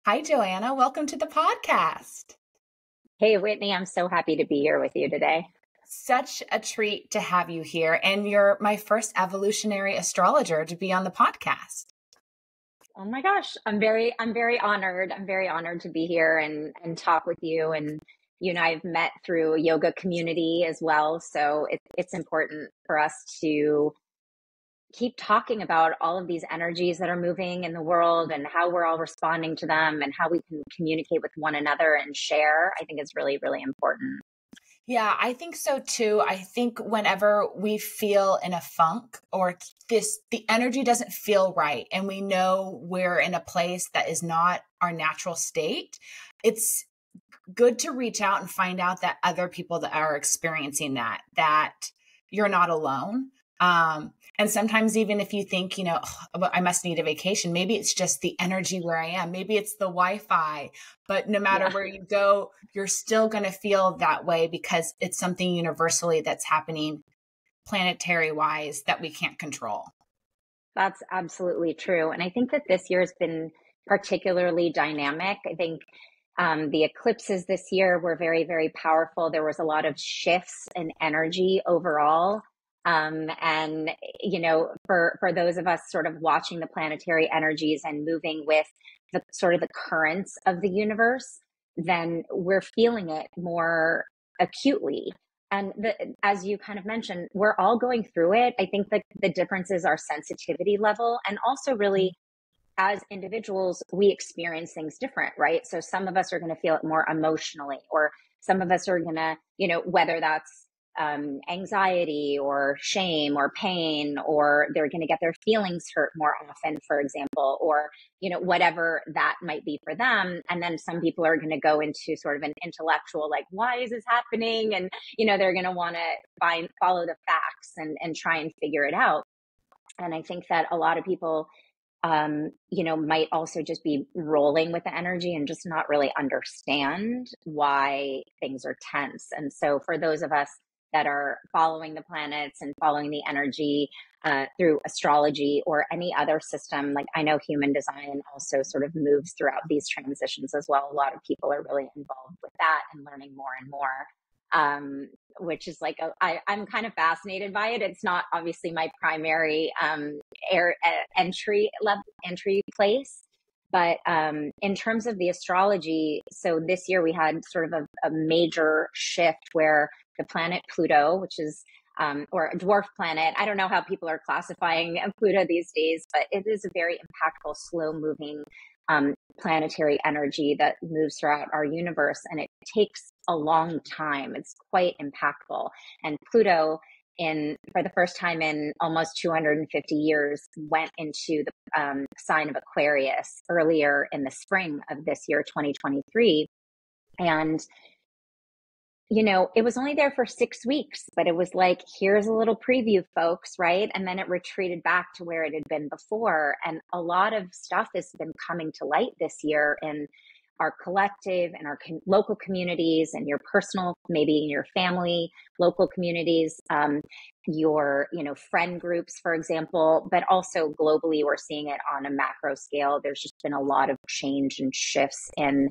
Hi, Joanna. Welcome to the podcast. Hey, Whitney, I'm so happy to be here with you today. Such a treat to have you here. And you're my first evolutionary astrologer to be on the podcast. Oh my gosh, I'm very honored. I'm very honored to be here and talk with you. And you and I've met through a yoga community as well. So it's important for us to keep talking about all of these energies that are moving in the world and how we're all responding to them and how we can communicate with one another and share. I think it's really, really important. Yeah, I think so too. I think whenever we feel in a funk or the energy doesn't feel right and we know we're in a place that is not our natural state, it's good to reach out and find out that other people that are experiencing that you're not alone. And sometimes even if you think, "Oh, I must need a vacation, maybe it's just the energy where I am. Maybe it's the Wi-Fi, but no matter Yeah. where you go, you're still going to feel that way because it's something universally that's happening planetary wise that we can't control." That's absolutely true. And I think that this year has been particularly dynamic. I think the eclipses this year were very, very powerful. There was a lot of shifts in energy overall. And for those of us sort of watching the planetary energies and moving with the sort of the currents of the universe, then we're feeling it more acutely. And as you kind of mentioned, we're all going through it. I think that the difference is our sensitivity level and also really as individuals, we experience things different, right? So some of us are going to feel it more emotionally, or some of us are going to, whether that's anxiety or shame or pain, or they're going to get their feelings hurt more often, for example, or, whatever that might be for them. And then some people are going to go into sort of an intellectual, like, why is this happening? And, they're going to want to follow the facts and try and figure it out. And I think that a lot of people might also just be rolling with the energy and just not really understand why things are tense. And so, for those of us that are following the planets and following the energy through astrology or any other system, like I know human design also sort of moves throughout these transitions as well. A lot of people are really involved with that and learning more and more. Which is like I'm kind of fascinated by it. It's not obviously my primary entry place. But in terms of the astrology, so this year we had sort of a major shift where the planet Pluto, which is or a dwarf planet. I don't know how people are classifying Pluto these days, but it is a very impactful, slow moving planetary energy that moves throughout our universe. And it takes a long time. It's quite impactful. And Pluto, for the first time in almost 250 years, went into the sign of Aquarius earlier in the spring of this year, 2023. And it was only there for 6 weeks, but it was like, here's a little preview, folks, right? And then it retreated back to where it had been before. And a lot of stuff has been coming to light this year in our collective and our local communities and your personal, maybe in your family, local communities, your, friend groups, for example, but also globally, we're seeing it on a macro scale. There's just been a lot of change and shifts and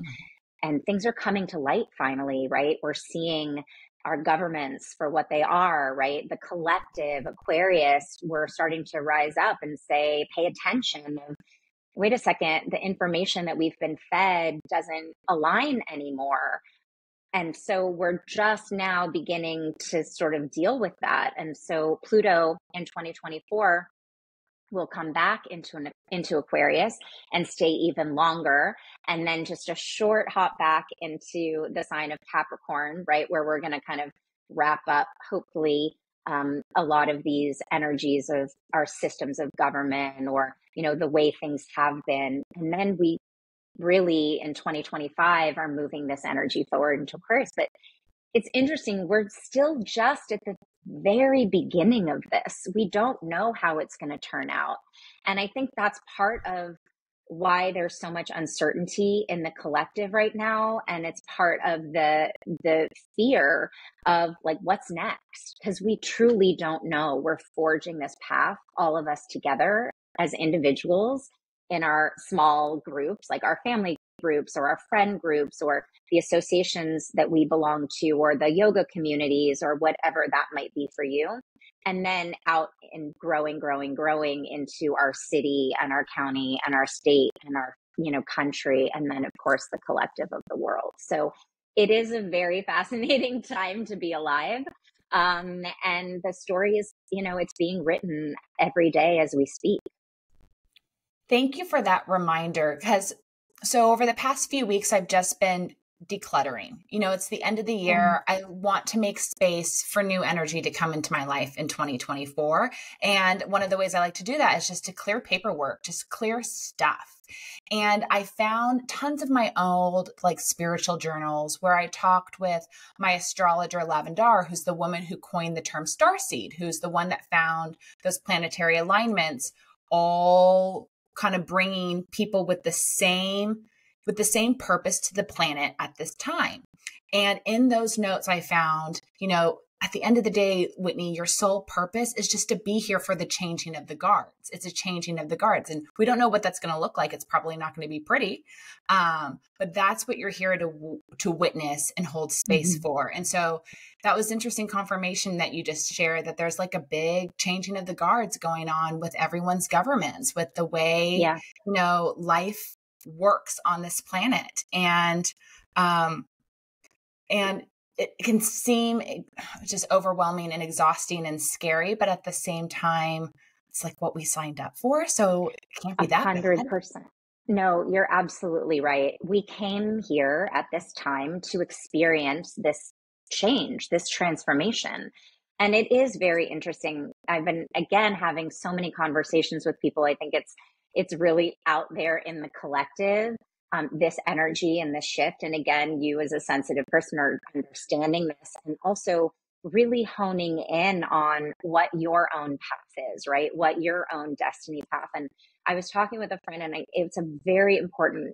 things are coming to light finally, right? We're seeing our governments for what they are, right? The collective Aquarius, we're starting to rise up and say, pay attention. Wait a second, the information that we've been fed doesn't align anymore. And so we're just now beginning to sort of deal with that. And so Pluto in 2024 will come back into Aquarius and stay even longer. And then just a short hop back into the sign of Capricorn, right? Where we're going to kind of wrap up, hopefully, a lot of these energies of our systems of government or, the way things have been. And then we really in 2025 are moving this energy forward into Aquarius. But it's interesting. We're still just at the very beginning of this. We don't know how it's going to turn out. And I think that's part of why there's so much uncertainty in the collective right now. And it's part of the fear of like, what's next? Because we truly don't know. We're forging this path, all of us together as individuals in our small groups, like our family groups or our friend groups or the associations that we belong to or the yoga communities or whatever that might be for you. And then out and growing into our city and our county and our state and our, country. And then of course the collective of the world. So it is a very fascinating time to be alive. And the story is, it's being written every day as we speak. Thank you for that reminder. So over the past few weeks, I've just been decluttering. It's the end of the year. I want to make space for new energy to come into my life in 2024. And one of the ways I like to do that is just to clear paperwork, just clear stuff. And I found tons of my old spiritual journals where I talked with my astrologer, Lavendar, who's the woman who coined the term starseed, who's the one that found those planetary alignments, all kind of bringing people with the same purpose to the planet at this time. And in those notes, I found, at the end of the day, Whitney, your sole purpose is just to be here for the changing of the guards. It's a changing of the guards. And we don't know what that's going to look like. It's probably not going to be pretty. But that's what you're here to witness and hold space for. And so that was interesting confirmation that you just shared, that there's a big changing of the guards going on with everyone's governments, with the way, life works on this planet. And it can seem just overwhelming and exhausting and scary, but at the same time, it's what we signed up for. So it can't be that 100%. No, you're absolutely right. We came here at this time to experience this change, this transformation. And it is very interesting. I've been, again, having so many conversations with people. I think it's really out there in the collective, this energy and this shift. And again, you as a sensitive person are understanding this and also really honing in on what your own path is, right? What your own destiny path. And I was talking with a friend, and it's a very important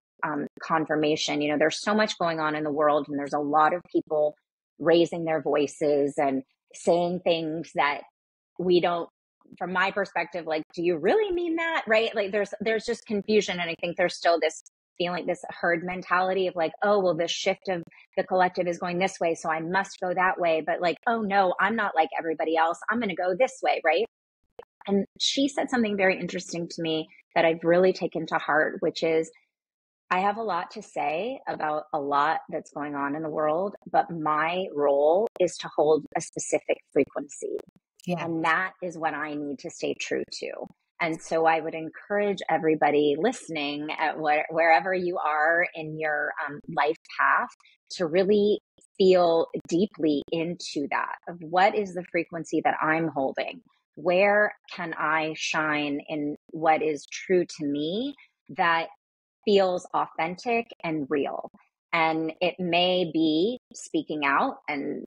confirmation. There's so much going on in the world, and there's a lot of people raising their voices and saying things that we don't, from my perspective, do you really mean that? Right? There's just confusion. And I think there's still this feeling, this herd mentality of oh, well, the shift of the collective is going this way, so I must go that way. But oh no, I'm not like everybody else. I'm going to go this way. Right. And she said something very interesting to me that I've really taken to heart, which is, I have a lot to say about a lot that's going on in the world, but my role is to hold a specific frequency. Yeah. And that is what I need to stay true to. And so I would encourage everybody listening at wherever you are in your life path to really feel deeply into that, of what is the frequency that I'm holding? Where can I shine in what is true to me that feels authentic and real? And it may be speaking out and,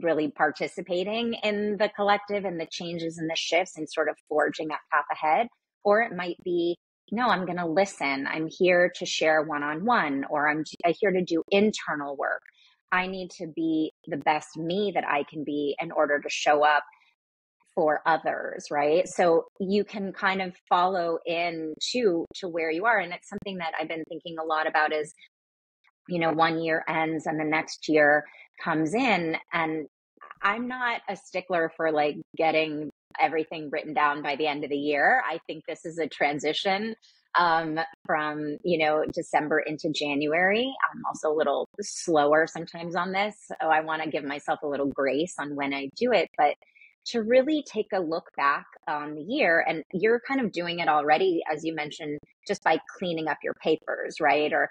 really participating in the collective and the changes and the shifts and sort of forging that path ahead. Or it might be, no, I'm going to listen. I'm here to share one-on-one, or I'm here to do internal work. I need to be the best me that I can be in order to show up for others, right? So you can kind of follow in to where you are. And it's something that I've been thinking a lot about is, 1 year ends and the next year comes in, and I'm not a stickler for getting everything written down by the end of the year. I think this is a transition from, December into January. I'm also a little slower sometimes on this. So I want to give myself a little grace on when I do it, but to really take a look back on the year. And you're kind of doing it already, as you mentioned, just by cleaning up your papers, right? Or,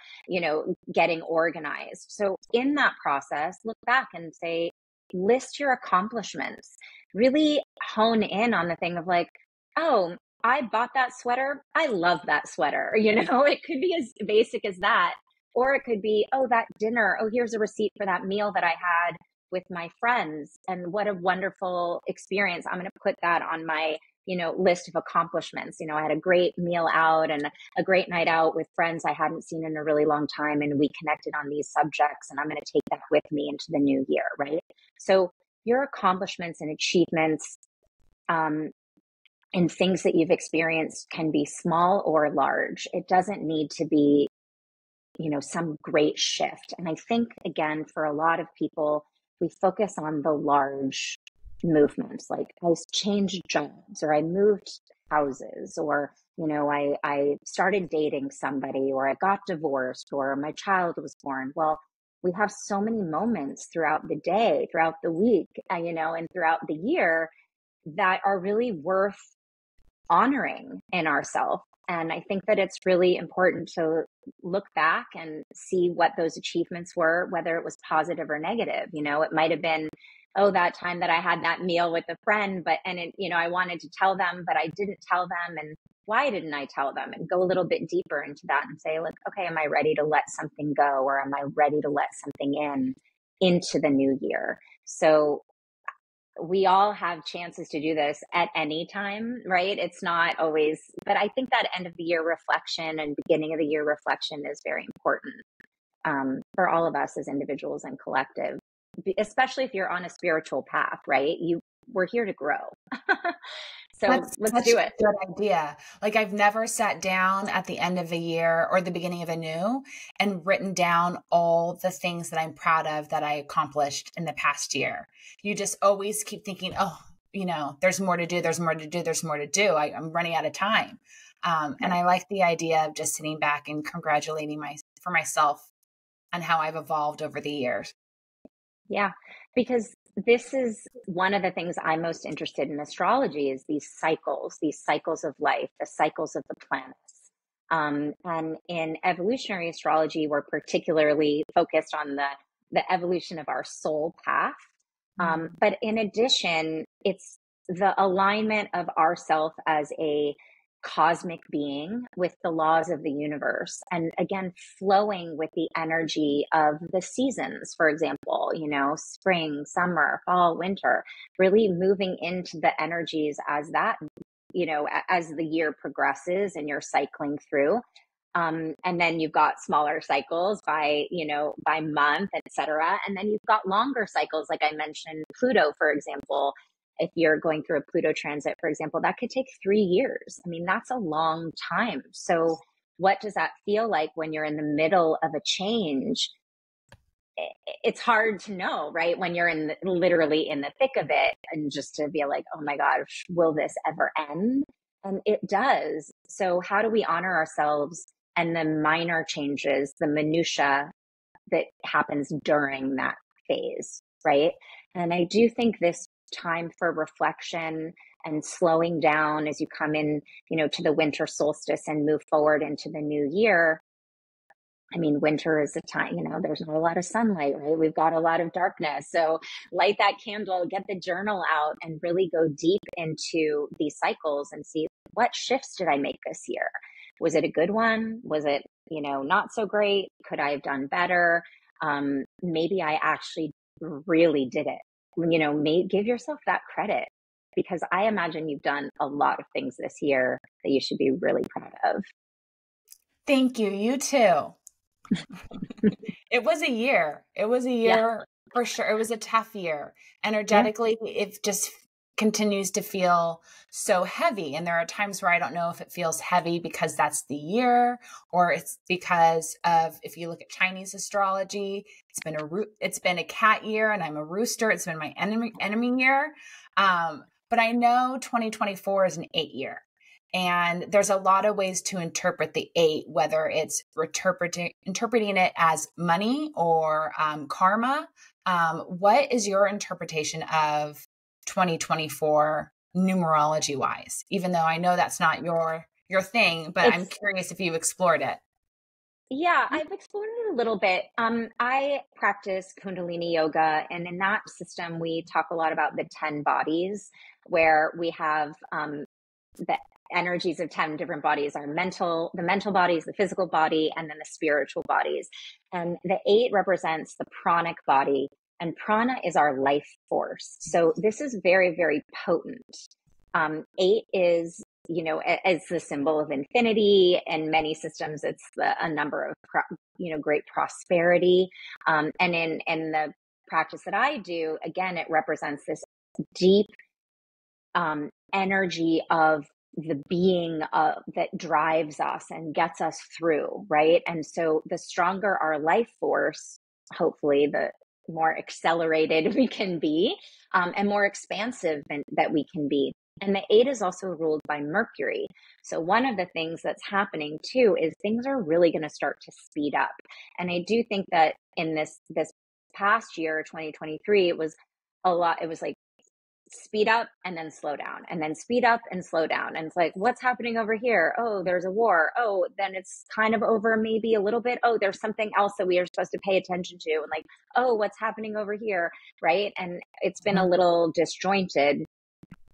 getting organized. So in that process, look back and say, list your accomplishments, really hone in on the thing of oh, I bought that sweater. I love that sweater. It could be as basic as that. Or it could be, oh, that dinner. Oh, here's a receipt for that meal that I had with my friends. And what a wonderful experience. I'm going to put that on my, list of accomplishments. I had a great meal out and a great night out with friends I hadn't seen in a really long time. And we connected on these subjects, and I'm going to take that with me into the new year. Right. So your accomplishments and achievements, and things that you've experienced can be small or large. It doesn't need to be some great shift. And I think, again, for a lot of people, we focus on the large movements, like I changed jobs, or I moved houses, or, I started dating somebody, or I got divorced, or my child was born. Well, we have so many moments throughout the day, throughout the week, and throughout the year that are really worth honoring in ourselves. And I think that it's really important to look back and see what those achievements were, whether it was positive or negative. It might have been, oh, that time that I had that meal with a friend, I wanted to tell them, but I didn't tell them. And why didn't I tell them? And go a little bit deeper into that and say, like, okay, am I ready to let something go? Or am I ready to let something into the new year? So we all have chances to do this at any time, right? It's not always, but I think that end of the year reflection and beginning of the year reflection is very important for all of us as individuals and collective, especially if you're on a spiritual path, right? We're here to grow. So That's let's such do a it. good idea. Like I've never sat down at the end of a year or the beginning of a new and written down all the things that I'm proud of that I accomplished in the past year. You just always keep thinking, oh, there's more to do. There's more to do. There's more to do. I'm running out of time. And I like the idea of just sitting back and congratulating myself on how I've evolved over the years. Yeah, because this is one of the things I'm most interested in astrology is these cycles of life, the cycles of the planets. And in evolutionary astrology, we're particularly focused on the evolution of our soul path. But in addition, it's the alignment of ourself as a cosmic being with the laws of the universe. And again, flowing with the energy of the seasons, for example, spring, summer, fall, winter, really moving into the energies as that, as the year progresses and you're cycling through. And then you've got smaller cycles by month, et cetera. And then you've got longer cycles, like I mentioned, Pluto, for example. If you're going through a Pluto transit, for example, that could take 3 years. I mean, that's a long time. So what does that feel like when you're in the middle of a change? It's hard to know, right? When you're literally in the thick of it, and just to be like, oh my gosh, will this ever end? And it does. So how do we honor ourselves and the minor changes, the minutia that happens during that phase, right? And I do think this time for reflection and slowing down as you come in, to the winter solstice and move forward into the new year. I mean, winter is a time, there's not a lot of sunlight, right? We've got a lot of darkness. So light that candle, get the journal out, and really go deep into these cycles and see, what shifts did I make this year? Was it a good one? Was it, not so great? Could I have done better? Maybe I actually really did it. Give yourself that credit, because I imagine you've done a lot of things this year that you should be really proud of. Thank you. You too. It was a year. Yeah. For sure. It was a tough year. Energetically, it just continues to feel so heavy. And there are times where I don't know if it feels heavy because that's the year, or it's because of, if you look at Chinese astrology, it's been a cat year and I'm a rooster. It's been my enemy year. But I know 2024 is an 8 year. And there's a lot of ways to interpret the 8, whether it's interpreting it as money or karma. What is your interpretation of 2024 numerology wise? Even though I know that's not your thing, but I'm curious if you've explored it. Yeah, I've explored it a little bit. I practice Kundalini yoga, and in that system, we talk a lot about the 10 bodies, where we have the energies of 10 different bodies: the mental bodies, the physical body, and then the spiritual bodies. And the 8 represents the pranic body, and prana is our life force. So this is very, very potent. 8 is, as the symbol of infinity. In many systems, it's a number of, great prosperity. And in the practice that I do, again, it represents this deep energy of the being that drives us and gets us through, right? And so the stronger our life force, hopefully, the more accelerated we can be, and more expansive that we can be. And the 8 is also ruled by Mercury. So one of the things that's happening too is things are really going to start to speed up. And I do think that in this past year, 2023, it was a lot. It was like speed up and then slow down, and then speed up and slow down. And it's like, what's happening over here? Oh, there's a war. Oh, then it's kind of over maybe a little bit. Oh, there's something else that we are supposed to pay attention to. And like, oh, what's happening over here? Right. And it's been a little disjointed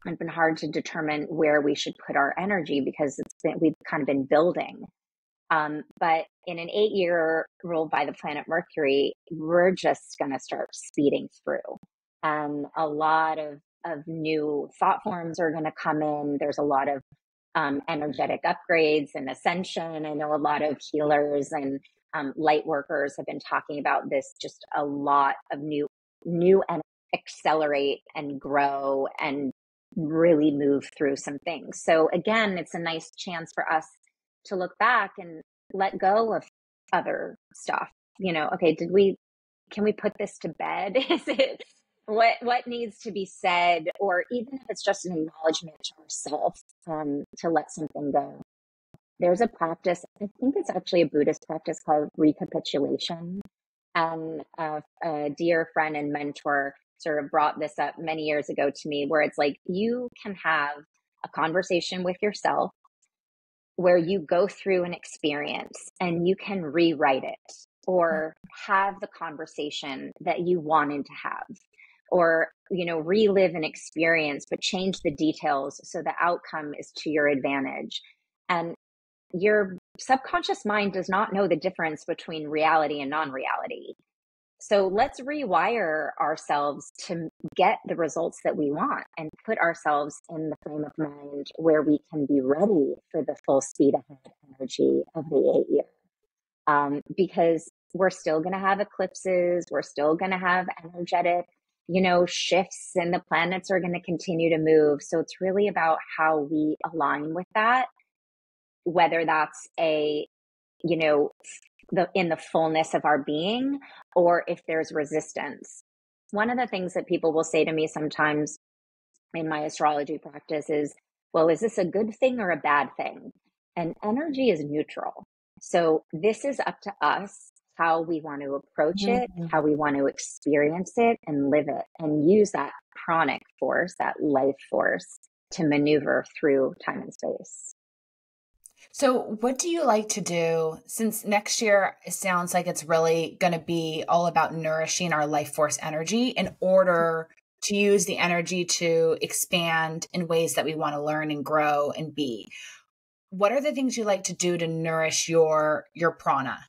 and been hard to determine where we should put our energy, because we've kind of been building. But in an 8-year ruled by the planet Mercury, we're just going to start speeding through. And a lot of new thought forms are going to come in. There's a lot of energetic upgrades and ascension. I know a lot of healers and light workers have been talking about this, just a lot of new and accelerate and grow and really move through some things. So again, it's a nice chance for us to look back and let go of other stuff. Okay, can we put this to bed? Is it what needs to be said? Or even if it's just an acknowledgement to ourselves, to let something go. There's a practice, I think it's actually a Buddhist practice, called recapitulation. And a dear friend and mentor sort of brought this up many years ago to me, where it's like, you can have a conversation with yourself where you go through an experience and you can rewrite it, or have the conversation that you wanted to have, or relive an experience but change the details so the outcome is to your advantage. And your subconscious mind does not know the difference between reality and non-reality. So let's rewire ourselves to get the results that we want, and put ourselves in the frame of mind where we can be ready for the full speed ahead energy of the 8-year. Because we're still going to have eclipses. We're still going to have energetic, shifts, and the planets are going to continue to move. So it's really about how we align with that, whether that's in the fullness of our being, or if there's resistance. One of the things that people will say to me sometimes in my astrology practice is, well, is this a good thing or a bad thing? And energy is neutral. So this is up to us, how we want to approach it, how we want to experience it and live it, and use that pranic force, that life force, to maneuver through time and space. So what do you like to do, since next year it sounds like it's really going to be all about nourishing our life force energy in order to use the energy to expand in ways that we want to learn and grow and be? What are the things you like to do to nourish your prana?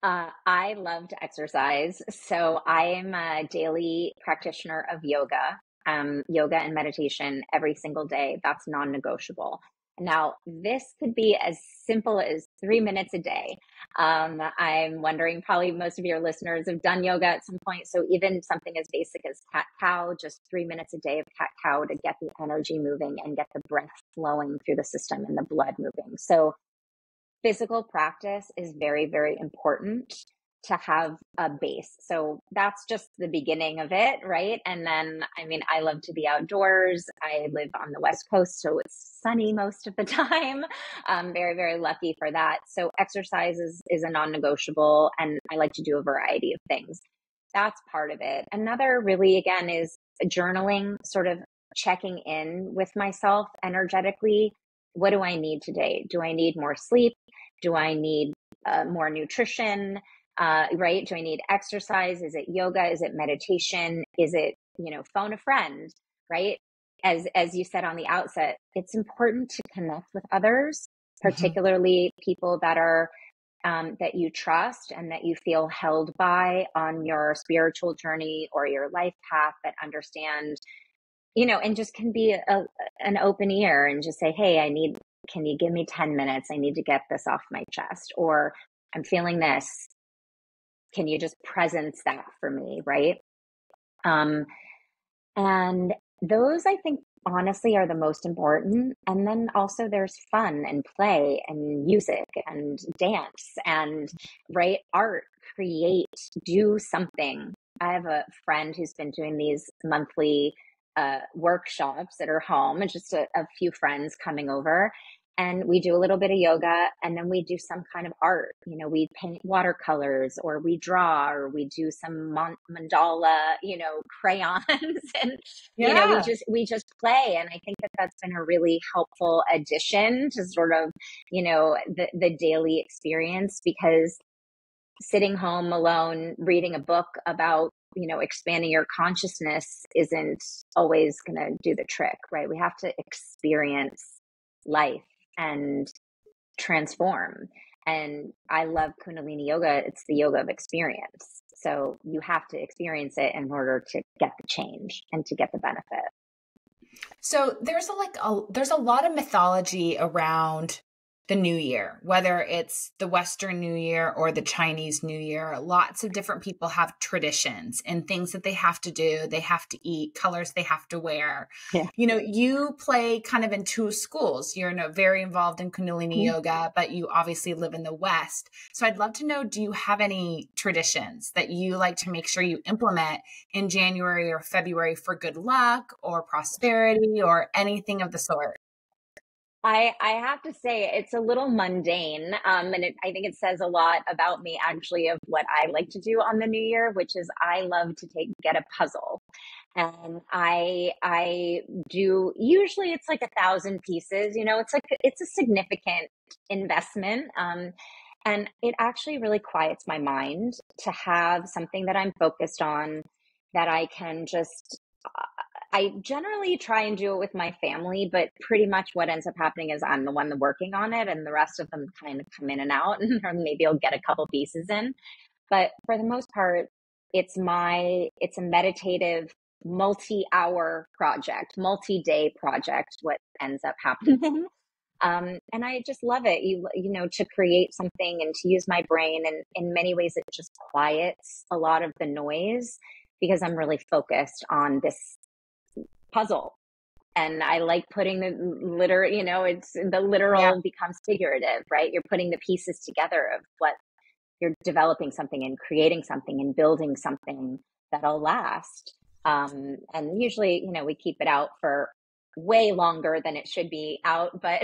I love to exercise. So I am a daily practitioner of yoga and meditation every single day. That's non-negotiable. Now, this could be as simple as 3 minutes a day. I'm wondering, probably most of your listeners have done yoga at some point. So even something as basic as cat-cow, just 3 minutes a day of cat-cow to get the energy moving and get the breath flowing through the system and the blood moving. So physical practice is very, very important to have a base. So that's just the beginning of it, right? And then, I love to be outdoors. I live on the West Coast, so it's sunny most of the time. I'm very, very lucky for that. So exercise is a non-negotiable, and I like to do a variety of things. That's part of it. Another really, again, is journaling, sort of checking in with myself energetically. What do I need today? Do I need more sleep? Do I need more nutrition? Right? Do I need exercise? Is it yoga? Is it meditation? Is it, phone a friend? Right? As you said on the outset, it's important to connect with others, particularly people that are that you trust and that you feel held by on your spiritual journey or your life path, that understand, and just can be an open ear and just say, hey, can you give me 10 minutes? I need to get this off my chest, or I'm feeling this. Can you just presence that for me? Right. And those, I think, honestly are the most important. And then also there's fun and play and music and dance and right art, create, do something. I have a friend who's been doing these monthly workshops at her home, and just a few friends coming over. And we do a little bit of yoga, and then we do some kind of art. You know, we paint watercolors, or we draw, or we do some mandala, crayons, and we Yeah. just play. And I think that that's been a really helpful addition to sort of the daily experience, because sitting home alone reading a book about expanding your consciousness isn't always going to do the trick, right? We have to experience life and transform. And I love Kundalini yoga. It's the yoga of experience. So you have to experience it in order to get the change and to get the benefit. So there's a lot of mythology around the new year, whether it's the Western New Year or the Chinese New Year. Lots of different people have traditions and things that they have to do. They have to eat, colors they have to wear. Yeah. You play kind of in two schools. You're very involved in Kundalini yoga, but you obviously live in the West. So I'd love to know, do you have any traditions that you like to make sure you implement in January or February for good luck or prosperity or anything of the sort? I have to say it's a little mundane, and I think it says a lot about me, actually, of what I like to do on the new year, which is I love to get a puzzle, and I do, usually it's like 1,000 pieces. It's a significant investment, and it actually really quiets my mind to have something that I'm focused on, that I can just I generally try and do it with my family, but pretty much what ends up happening is I'm the one that's working on it, and the rest of them kind of come in and out, or maybe I'll get a couple pieces in. But for the most part, it's a meditative multi-hour project, multi-day project, what ends up happening. And I just love it, to create something and to use my brain. And in many ways, it just quiets a lot of the noise, because I'm really focused on this puzzle. And I like putting the it's the literal becomes figurative, right? You're putting the pieces together of what you're developing, something and creating something and building something that'll last. And usually, we keep it out for way longer than it should be out, but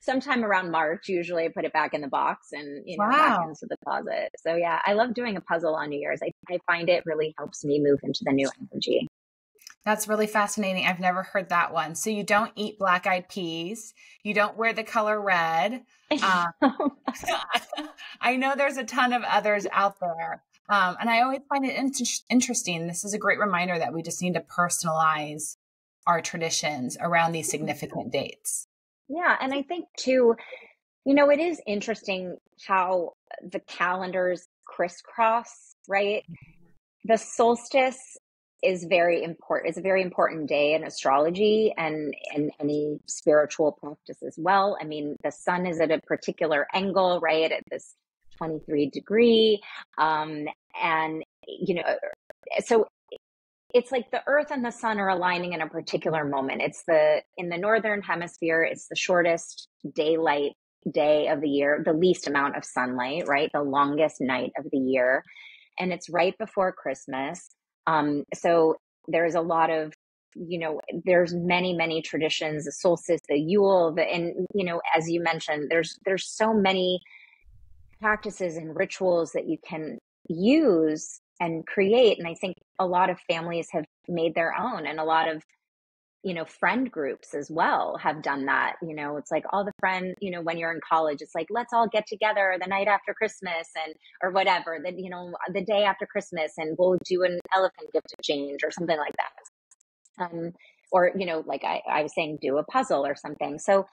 sometime around March, usually I put it back in the box and, back Wow. into the closet. So yeah, I love doing a puzzle on New Year's. I find it really helps me move into the new energy. That's really fascinating. I've never heard that one. So you don't eat black-eyed peas. You don't wear the color red. I know there's a ton of others out there. And I always find it interesting. This is a great reminder that we just need to personalize our traditions around these significant dates. Yeah. And I think too, it is interesting how the calendars crisscross, right? The solstice is very important. It's a very important day in astrology and in any spiritual practice as well. I mean, the sun is at a particular angle, right, at this 23-degree. And, so it's like the earth and the sun are aligning in a particular moment. In the northern hemisphere, it's the shortest daylight day of the year, the least amount of sunlight, right? The longest night of the year. And it's right before Christmas. So there's a lot of, there's many, many traditions, the solstice, the Yule, and, as you mentioned, there's so many practices and rituals that you can use and create. And I think a lot of families have made their own, and a lot of friend groups as well have done that. It's like all the friends, when you're in college, it's like, let's all get together the night after Christmas or whatever, the day after Christmas, and we'll do an elephant gift exchange or something like that. Or, like I was saying, do a puzzle or something. So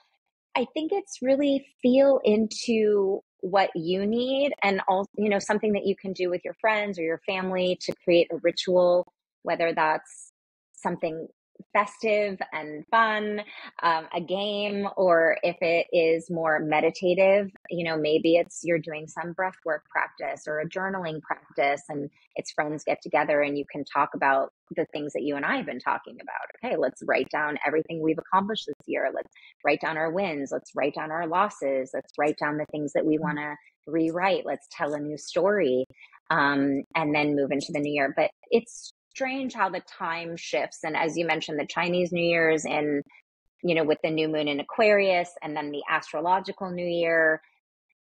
I think it's really feel into what you need, and also, something that you can do with your friends or your family to create a ritual, whether that's something festive and fun, a game, or if it is more meditative, maybe it's you're doing some breath work practice or a journaling practice, and it's friends get together and you can talk about the things that you and I have been talking about. Okay, let's write down everything we've accomplished this year. Let's write down our wins. Let's write down our losses. Let's write down the things that we want to rewrite. Let's tell a new story, and then move into the new year. But it's strange how the time shifts. And as you mentioned, the Chinese New Year's in, with the new moon in Aquarius, and then the astrological new year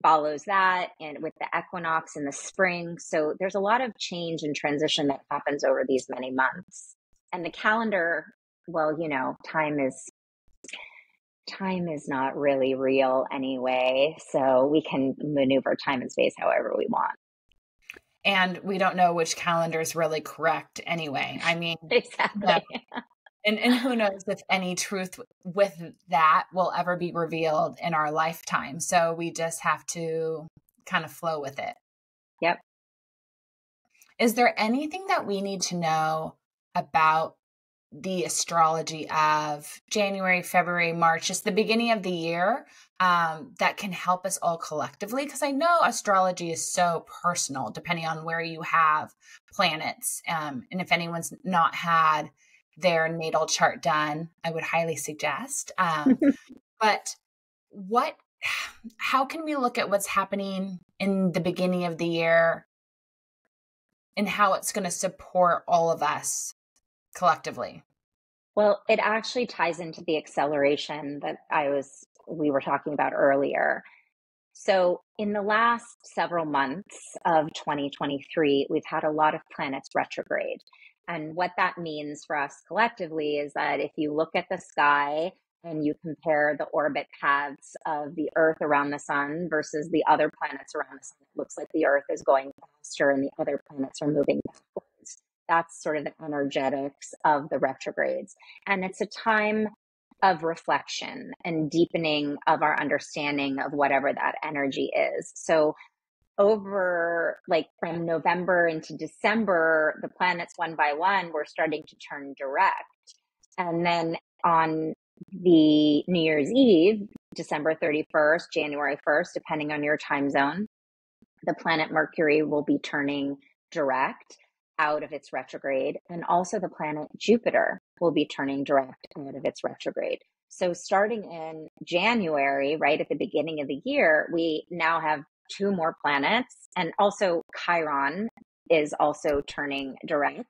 follows that, and with the equinox in the spring. So there's a lot of change and transition that happens over these many months. And the calendar, well, time is not really real anyway. So we can maneuver time and space however we want. And we don't know which calendar is really correct anyway. I mean, exactly. And who knows if any truth with that will ever be revealed in our lifetime. So we just have to kind of flow with it. Yep. Is there anything that we need to know about the astrology of January, February, March, just the beginning of the year, that can help us all collectively? Because I know astrology is so personal depending on where you have planets. And if anyone's not had their natal chart done, I would highly suggest. But how can we look at what's happening in the beginning of the year and how it's going to support all of us collectively? Well, it actually ties into the acceleration that we were talking about earlier. So in the last several months of 2023, we've had a lot of planets retrograde. And what that means for us collectively is that if you look at the sky and you compare the orbit paths of the Earth around the sun versus the other planets around the sun, it looks like the Earth is going faster and the other planets are moving backwards. That's sort of the energetics of the retrogrades. And it's a time of reflection and deepening of our understanding of whatever that energy is. So over from November into December, the planets one by one were starting to turn direct. And then on the New Year's Eve, December 31st, January 1st, depending on your time zone, the planet Mercury will be turning direct out of its retrograde. And also the planet Jupiter will be turning direct out of its retrograde. So starting in January, right at the beginning of the year, we now have 2 more planets. And also Chiron is also turning direct.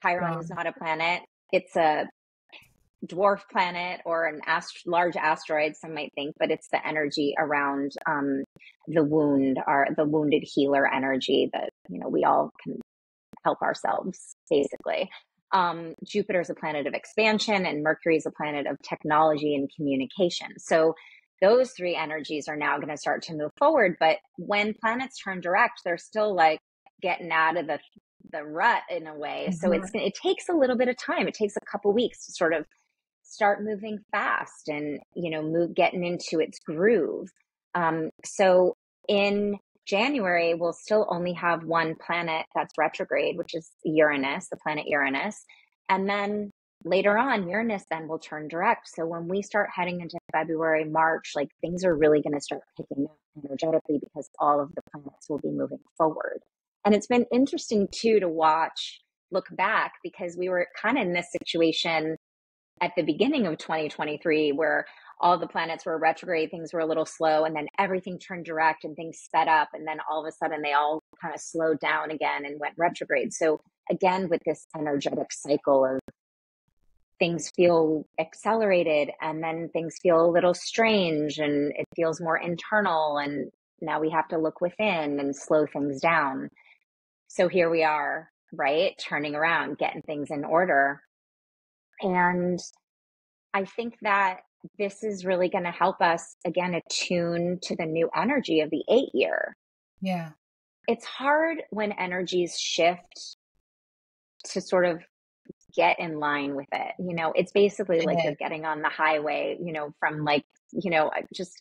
Chiron is not a planet. It's a dwarf planet or an large asteroid, some might think, but it's the energy around the wound, the wounded healer energy that, we all can help ourselves, basically. Jupiter is a planet of expansion and Mercury is a planet of technology and communication. So those 3 energies are now going to start to move forward. But when planets turn direct, they're still getting out of the rut in a way. Mm-hmm. So it takes a little bit of time. It takes a couple weeks to sort of start moving fast and, getting into its groove. So in January, we'll still only have 1 planet that's retrograde, which is Uranus, the planet Uranus. And then later on, Uranus then will turn direct. So when we start heading into February, March, things are really going to start picking up energetically because all of the planets will be moving forward. And it's been interesting too to look back, because we were kind of in this situation at the beginning of 2023 where all the planets were retrograde, things were a little slow, and then everything turned direct and things sped up. And then all of a sudden they all kind of slowed down again and went retrograde. So again, with this energetic cycle of things feel accelerated and then things feel a little strange and it feels more internal. And now we have to look within and slow things down. So here we are, right? Turning around, getting things in order. And I think that this is really going to help us, again, attune to the new energy of the 8 year. Yeah. It's hard when energies shift to sort of get in line with it. It's basically you're getting on the highway, from just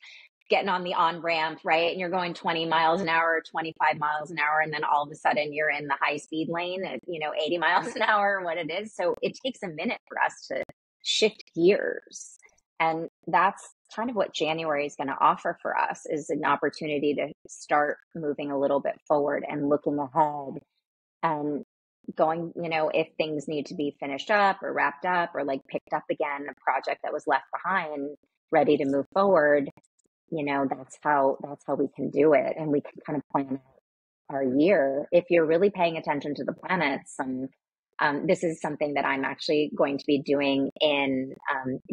getting on the on-ramp, right? And you're going 20 miles an hour, 25 miles an hour. And then all of a sudden you're in the high speed lane at, 80 miles an hour, what it is. So it takes a minute for us to shift gears. And that's kind of what January is going to offer for us, is an opportunity to start moving a little bit forward and looking ahead and going, if things need to be finished up or wrapped up or like picked up again, a project that was left behind, ready to move forward, that's how we can do it. And we can kind of plan our year. If you're really paying attention to the planets, this is something that I'm actually going to be doing in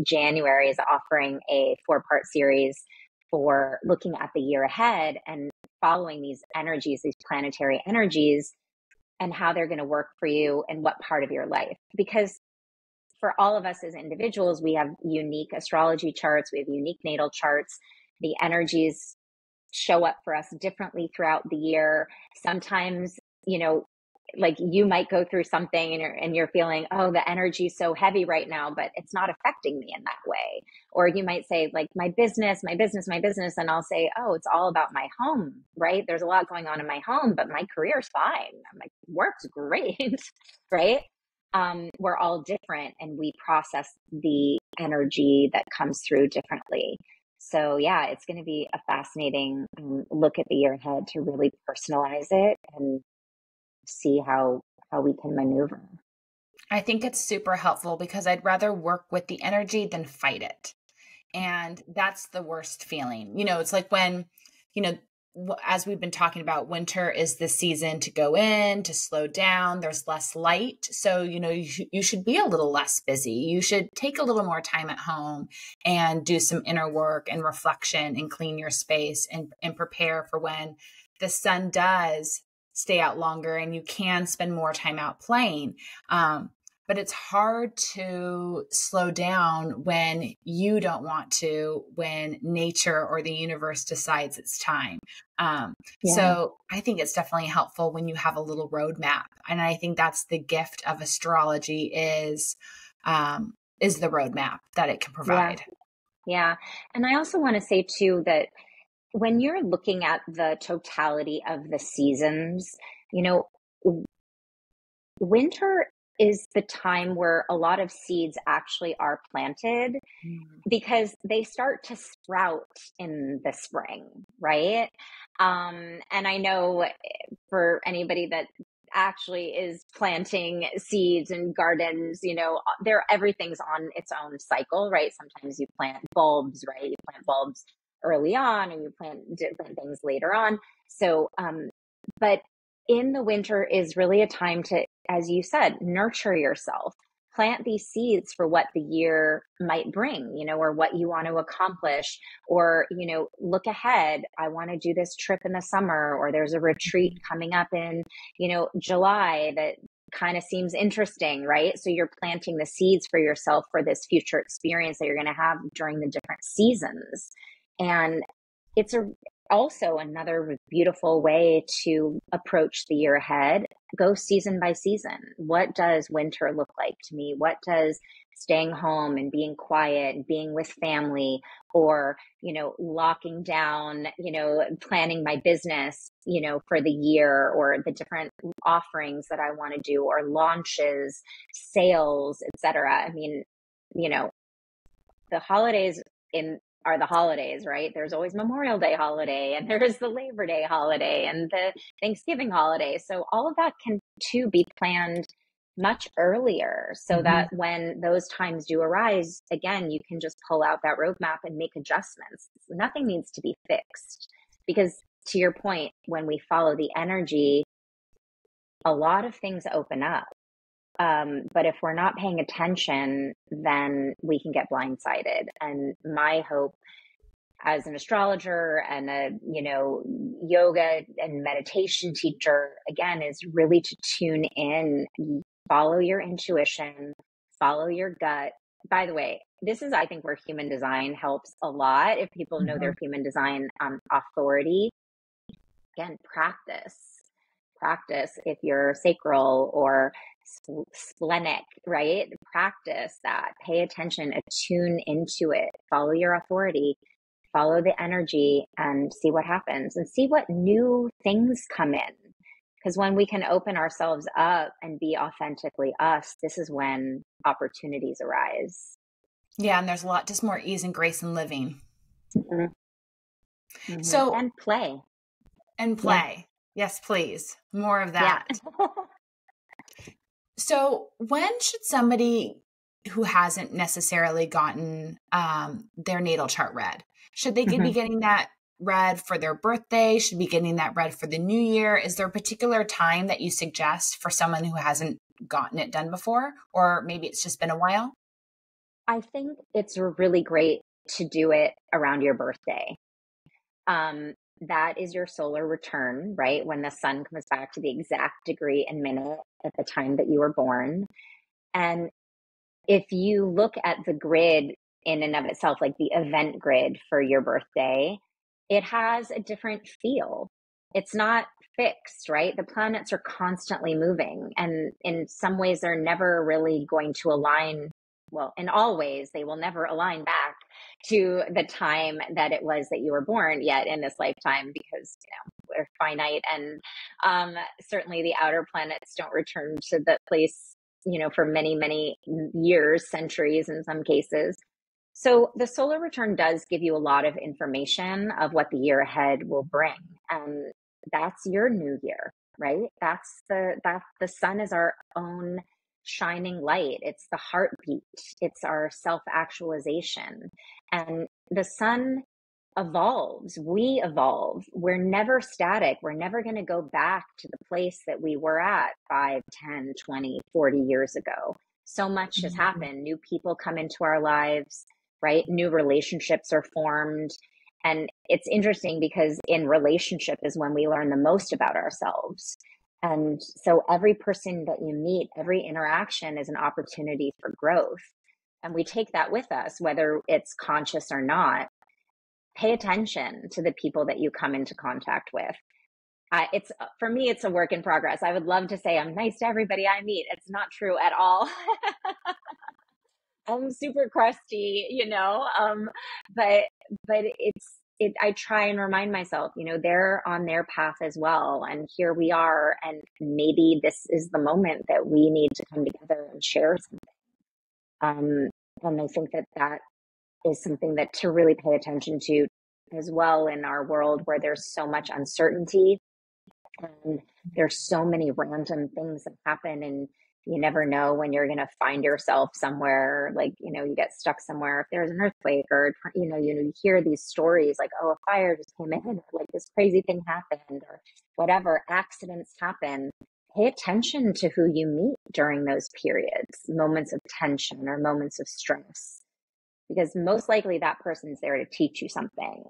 January, is offering a 4-part series for looking at the year ahead and following these energies, these planetary energies, and how they're going to work for you and what part of your life. Because for all of us as individuals, we have unique astrology charts, we have unique natal charts. The energies show up for us differently throughout the year. Sometimes, like you might go through something and you're feeling, oh, the energy is so heavy right now, but it's not affecting me in that way. Or you might say like my business. And I'll say, oh, it's all about my home, right? There's a lot going on in my home, but my career's fine. My work's great, right? We're all different and we process the energy that comes through differently. So yeah, it's going to be a fascinating look at the year ahead to really personalize it and see how we can maneuver. I think it's super helpful because I'd rather work with the energy than fight it. And that's the worst feeling. It's like when, as we've been talking about, winter is the season to go in, to slow down. There's less light. So, you should be a little less busy. You should take a little more time at home and do some inner work and reflection and clean your space and prepare for when the sun does stay out longer and you can spend more time out playing. But it's hard to slow down when you don't want to, when nature or the universe decides it's time. So I think it's definitely helpful when you have a little roadmap. And I think that's the gift of astrology is the roadmap that it can provide. Yeah. And I also want to say too, that when you're looking at the totality of the seasons, winter is the time where a lot of seeds actually are planted because they start to sprout in the spring, right? And I know for anybody that actually is planting seeds and gardens, everything's on its own cycle, right? Sometimes you plant bulbs, right? You plant bulbs early on and you plant different things later on. So, but in the winter is really a time to, as you said, nurture yourself, plant these seeds for what the year might bring, or what you want to accomplish, or, look ahead. I want to do this trip in the summer, or there's a retreat coming up in, July that kind of seems interesting, right? So you're planting the seeds for yourself for this future experience that you're going to have during the different seasons. And it's also another beautiful way to approach the year ahead. Go season by season. What does winter look like to me? What does staying home and being quiet and being with family, or, locking down, planning my business, for the year, or the different offerings that I want to do, or launches, sales, etc. I mean, the holidays are the holidays, right? There's always Memorial Day holiday, and there's the Labor Day holiday and the Thanksgiving holiday. So all of that can too be planned much earlier, so that when those times do arise, again, you can just pull out that roadmap and make adjustments. Nothing needs to be fixed, because to your point, when we follow the energy, a lot of things open up. But if we're not paying attention, then we can get blindsided. And my hope as an astrologer and a, yoga and meditation teacher, again, is really to tune in, follow your intuition, follow your gut. By the way, this is, I think, where human design helps a lot. If people know their human design authority, again, practice. If you're sacral or splenic, right? Practice that. Pay attention, attune into it, follow your authority, follow the energy, and see what happens and see what new things come in. Because when we can open ourselves up and be authentically us, this is when opportunities arise. Yeah, and there's a lot, just more ease and grace in living. Mm-hmm. Mm-hmm. So, And play. and play. Yeah. Yes, please. More of Yeah. that. So, when should somebody who hasn't necessarily gotten their natal chart read, should they be getting that read for their birthday? Should be getting that read for the new year? Is there a particular time that you suggest for someone who hasn't gotten it done before, or maybe it's just been a while? I think it's really great to do it around your birthday. That is your solar return, right? When the sun comes back to the exact degree and minute at the time that you were born. And if you look at the grid in and of itself, like the event grid for your birthday, it has a different feel. It's not fixed, right? The planets are constantly moving, and in some ways, they're never really going to align. Well, in all ways, they will never align back to the time that it was that you were born yet in this lifetime, because we're finite, and certainly the outer planets don't return to the place for many, many years, centuries in some cases. So the solar return does give you a lot of information of what the year ahead will bring. And that's your new year, right? The sun is our own shining light. It's the heartbeat. It's our self-actualization. And the sun evolves. We evolve. We're never static. We're never going to go back to the place that we were at 5, 10, 20, 40 years ago. So much has happened. New people come into our lives, right? New relationships are formed. And it's interesting because in relationship is when we learn the most about ourselves. And so every person that you meet, every interaction is an opportunity for growth. And we take that with us, whether it's conscious or not. Pay attention to the people that you come into contact with. It's for me, it's a work in progress. I would love to say I'm nice to everybody I meet. It's not true at all. I'm super crusty, but I try and remind myself, they're on their path as well, and here we are, and maybe this is the moment that we need to come together and share something. And I think that is something that to really pay attention to as well in our world where there's so much uncertainty and there's so many random things that happen, and you never know when you're going to find yourself somewhere, like, you get stuck somewhere if there's an earthquake, or, you hear these stories like, oh, a fire just came in, or like this crazy thing happened, or whatever, accidents happen. Pay attention to who you meet during those periods, moments of tension or moments of stress, because most likely that person's there to teach you something.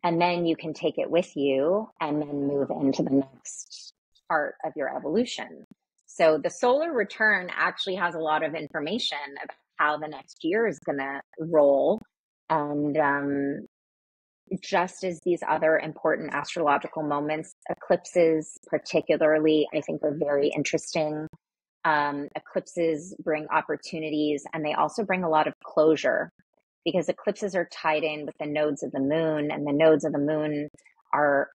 And then you can take it with you and then move into the next part of your evolution. So the solar return actually has a lot of information about how the next year is going to roll. And just as these other important astrological moments, eclipses particularly, I think are very interesting. Eclipses bring opportunities, and they also bring a lot of closure, because eclipses are tied in with the nodes of the moon, and the nodes of the moon are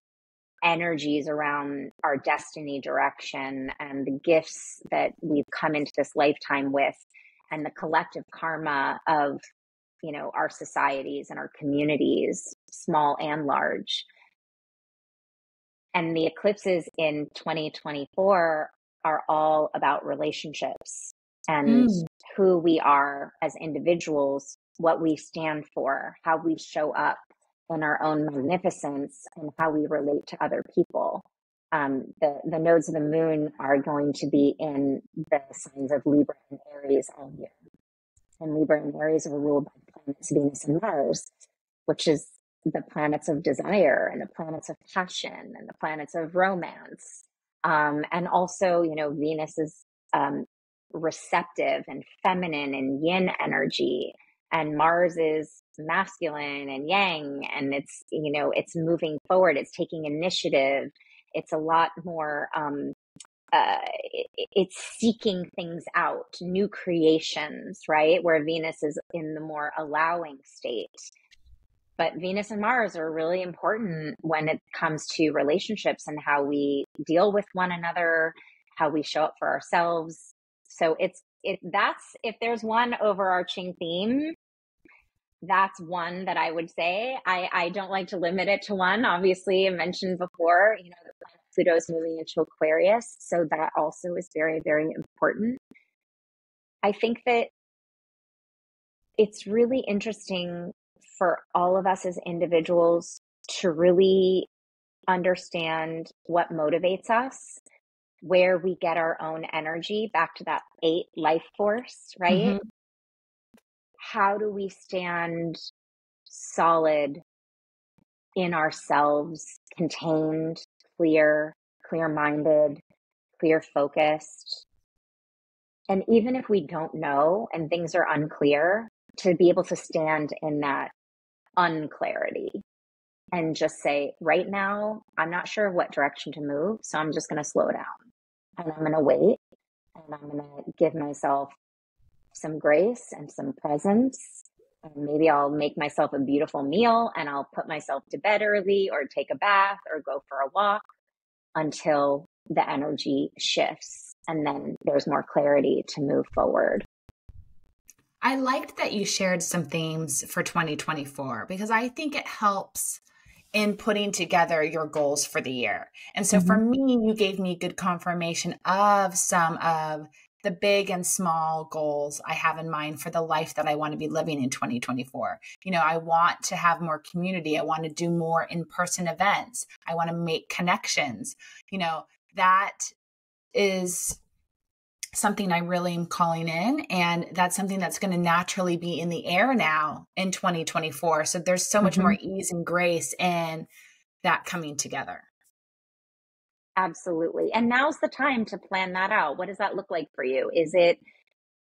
energies around our destiny, direction, and the gifts that we've come into this lifetime with, and the collective karma of our societies and our communities, small and large. And the eclipses in 2024 are all about relationships and who we are as individuals, what we stand for, how we show up in our own magnificence, and how we relate to other people. The nodes of the moon are going to be in the signs of Libra and Aries all year. And Libra and Aries are ruled by planets Venus and Mars, which is the planets of desire and the planets of passion and the planets of romance. And also, Venus is receptive and feminine and yin energy, and Mars is masculine and yang, and it's moving forward, it's taking initiative, it's a lot more it's seeking things out, new creations, right? Where Venus is in the more allowing state. But Venus and Mars are really important when it comes to relationships and how we deal with one another, how we show up for ourselves. So if there's one overarching theme, that's one that I would say. I don't like to limit it to one. Obviously, I mentioned before, the planet Pluto is moving into Aquarius. So that also is very, very important. I think that it's really interesting for all of us as individuals to really understand what motivates us, where we get our own energy, back to that 8 life force, right? Mm-hmm. How do we stand solid in ourselves, contained, clear minded, clear focused? And even if we don't know and things are unclear, to be able to stand in that unclarity and just say, right now, I'm not sure what direction to move. So I'm just going to slow down and I'm going to wait and I'm going to give myself some grace and some presence. And maybe I'll make myself a beautiful meal and I'll put myself to bed early or take a bath or go for a walk until the energy shifts. And then there's more clarity to move forward. I liked that you shared some themes for 2024 because I think it helps in putting together your goals for the year. And so for me, you gave me good confirmation of some of the big and small goals I have in mind for the life that I want to be living in 2024. I want to have more community. I want to do more in-person events. I want to make connections. That is something I really am calling in. And that's something that's going to naturally be in the air now in 2024. So there's so much more ease and grace in that coming together. Absolutely. And now's the time to plan that out. What does that look like for you? Is it,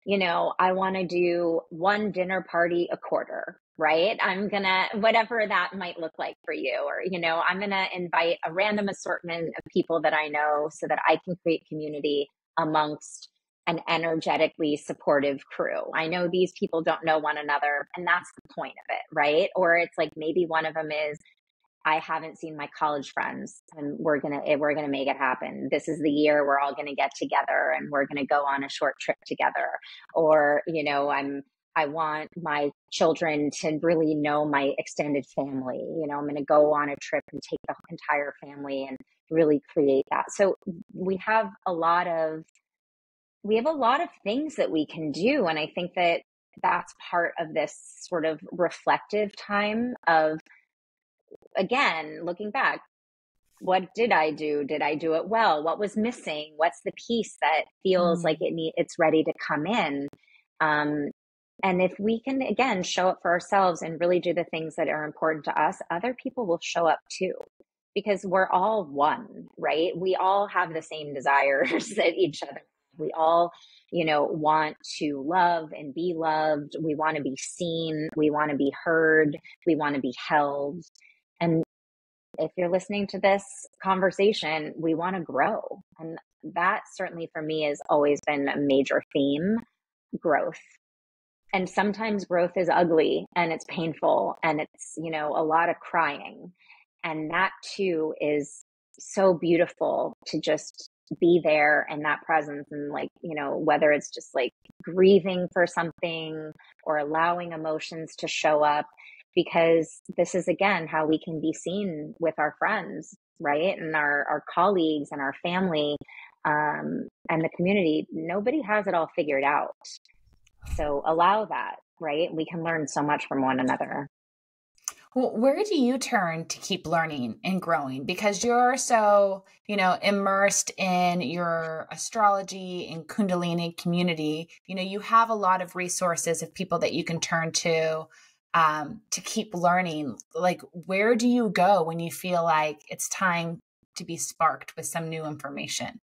I want to do one dinner party a quarter, right? I'm going to, whatever that might look like for you, or, I'm going to invite a random assortment of people that I know so that I can create community amongst an energetically supportive crew. I know these people don't know one another, and that's the point of it, right? Or it's like maybe one of them is, I haven't seen my college friends and we're going to make it happen. This is the year we're all going to get together and we're going to go on a short trip together. Or, I want my children to really know my extended family. I'm going to go on a trip and take the entire family and really create that. So we have a lot of things that we can do. And I think that that's part of this sort of reflective time of, again, looking back, what did I do? Did I do it well? What was missing? What's the piece that feels like it's ready to come in? And if we can, again, show up for ourselves and really do the things that are important to us, other people will show up too, because we're all one, right? We all have the same desires that each other. We all, want to love and be loved. We want to be seen. We want to be heard. We want to be held. And if you're listening to this conversation, we want to grow. And that certainly for me has always been a major theme: growth. And sometimes growth is ugly and it's painful and it's, a lot of crying. And that too is so beautiful to just be there and that presence. And whether it's just like grieving for something or allowing emotions to show up, because this is, again, how we can be seen with our friends, right? And our colleagues and our family, and the community. Nobody has it all figured out. So allow that, right? We can learn so much from one another. Well, where do you turn to keep learning and growing? Because you're so, immersed in your astrology and Kundalini community. You have a lot of resources of people that you can turn to keep learning. Like, where do you go when you feel like it's time to be sparked with some new information?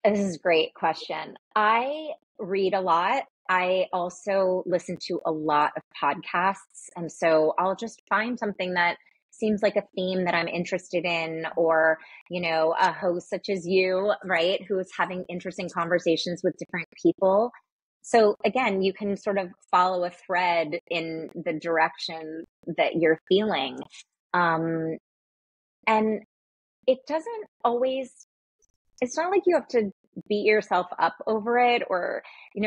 This is a great question. I read a lot. I also listen to a lot of podcasts. And so I'll just find something that seems like a theme that I'm interested in, or, a host such as you, right, who is having interesting conversations with different people. So again, you can sort of follow a thread in the direction that you're feeling. And it doesn't always, it's not like you have to beat yourself up over it, or,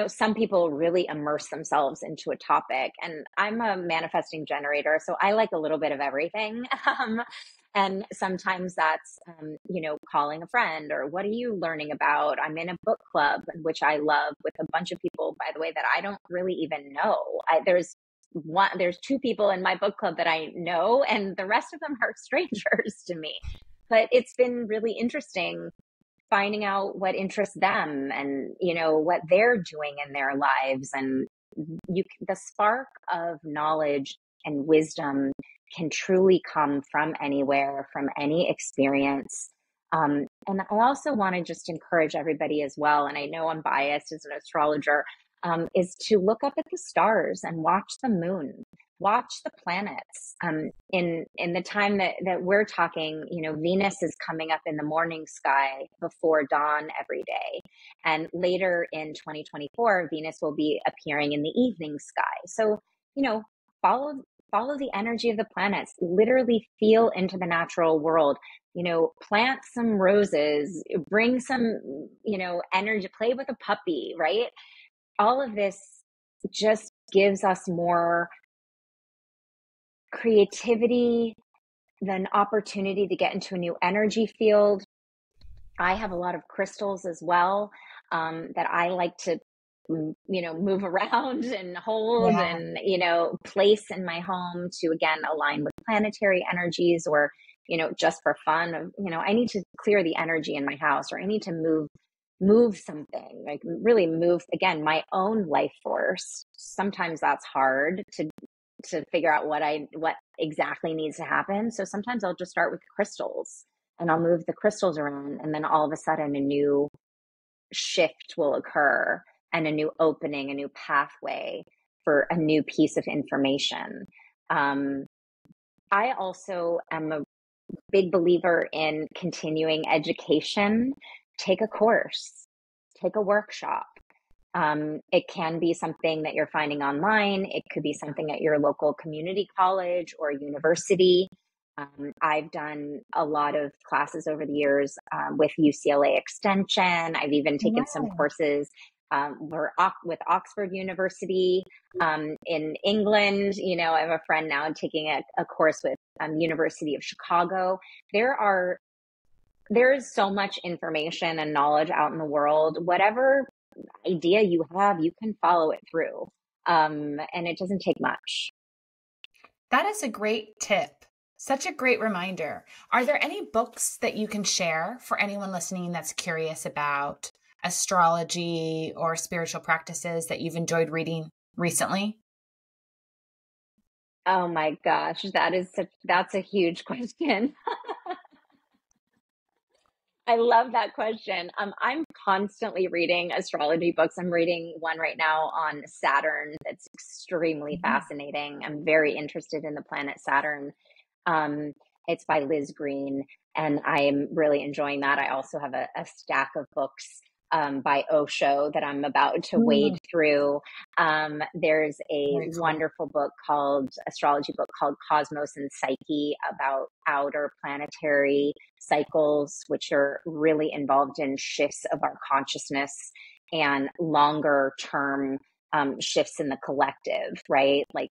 some people really immerse themselves into a topic. And I'm a manifesting generator, so I like a little bit of everything. And sometimes that's, calling a friend, or what are you learning about? I'm in a book club, which I love, with a bunch of people, by the way, that I don't really even know. There's two people in my book club that I know, and the rest of them are strangers to me. But it's been really interesting finding out what interests them, and, what they're doing in their lives. And the spark of knowledge and wisdom can truly come from anywhere, from any experience. And I also want to just encourage everybody as well, and I know I'm biased as an astrologer, is to look up at the stars and watch the moon, watch the planets. In the time that we're talking, Venus is coming up in the morning sky before dawn every day. And later in 2024, Venus will be appearing in the evening sky. So, follow the energy of the planets, literally feel into the natural world, plant some roses, bring some, energy, play with a puppy, right? All of this just gives us more creativity, an opportunity to get into a new energy field. I have a lot of crystals as well, that I like to, move around and hold, Yeah. and, place in my home to, again, align with planetary energies, or, just for fun of, I need to clear the energy in my house, or I need to move something, like really move, again, my own life force. Sometimes that's hard to figure out what exactly needs to happen. So sometimes I'll just start with crystals, and I'll move the crystals around, and then all of a sudden a new shift will occur, and a new opening, a new pathway for a new piece of information. I also am a big believer in continuing education. Take a course, take a workshop. It can be something that you're finding online. It could be something at your local community college or university. I've done a lot of classes over the years, with UCLA Extension. I've even taken some Right. courses, with Oxford University, in England. I have a friend now taking a course with, University of Chicago. There is so much information and knowledge out in the world. Whatever idea you have, you can follow it through. And it doesn't take much. That is a great tip. Such a great reminder. Are there any books that you can share for anyone listening that's curious about astrology or spiritual practices that you've enjoyed reading recently? Oh my gosh, that's a huge question. I love that question. I'm constantly reading astrology books. I'm reading one right now on Saturn that's extremely Mhm. fascinating. I'm very interested in the planet Saturn. Um, it's by Liz Green, and I am really enjoying that. I also have a stack of books, by Osho, that I'm about to wade Mm, through. There's a very cool. wonderful astrology book called Cosmos and Psyche, about outer planetary cycles, which are really involved in shifts of our consciousness and longer term, shifts in the collective, right? Like,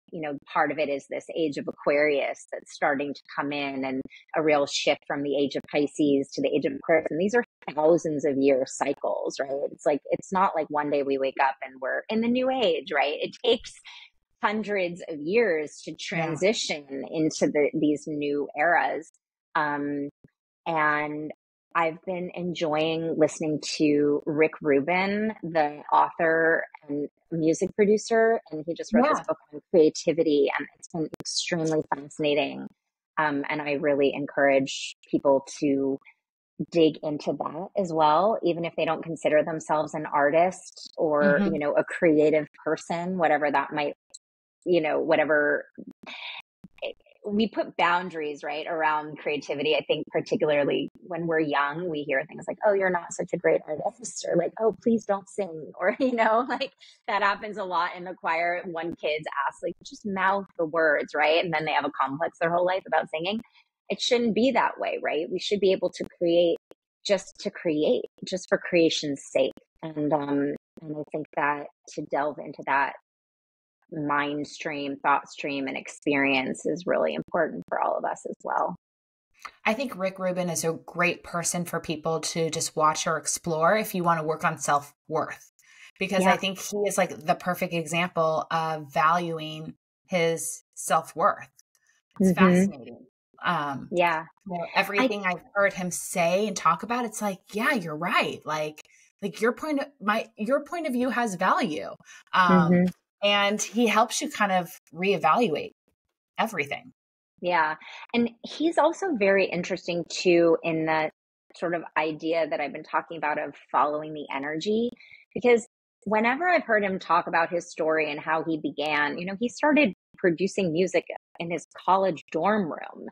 part of it is this age of Aquarius that's starting to come in, and a real shift from the age of Pisces to the age of Aquarius. And these are thousands of year cycles, right? It's not like one day we wake up and we're in the new age, right? It takes hundreds of years to Yeah. transition into these new eras. Um, and I've been enjoying listening to Rick Rubin, the author and music producer, and he just wrote this Yeah. book on creativity, and it's been extremely fascinating. And I really encourage people to dig into that as well, even if they don't consider themselves an artist, or, Hmm. a creative person, whatever that might, whatever. We put boundaries, right, around creativity. I think particularly when we're young, we hear things like, oh, you're not such a great artist, or like, oh, please don't sing, or, like, that happens a lot in the choir when kids ask, like, just mouth the words, right? And then they have a complex their whole life about singing. It shouldn't be that way, right? We should be able to create just to create. just for creation's sake. And I think that to delve into that mind stream, thought stream, and experience is really important for all of us as well. I think Rick Rubin is a great person for people to just watch or explore if you want to work on self-worth, because I think he is like the perfect example of valuing his self-worth. It's fascinating. Everything I've heard him say and talk about, it's like, yeah, you're right. Like your point of view has value. And he helps you kind of reevaluate everything. Yeah. And he's also very interesting too, in that sort of idea that I've been talking about of following the energy, because whenever I've heard him talk about his story and how he began, he started producing music in his college dorm room.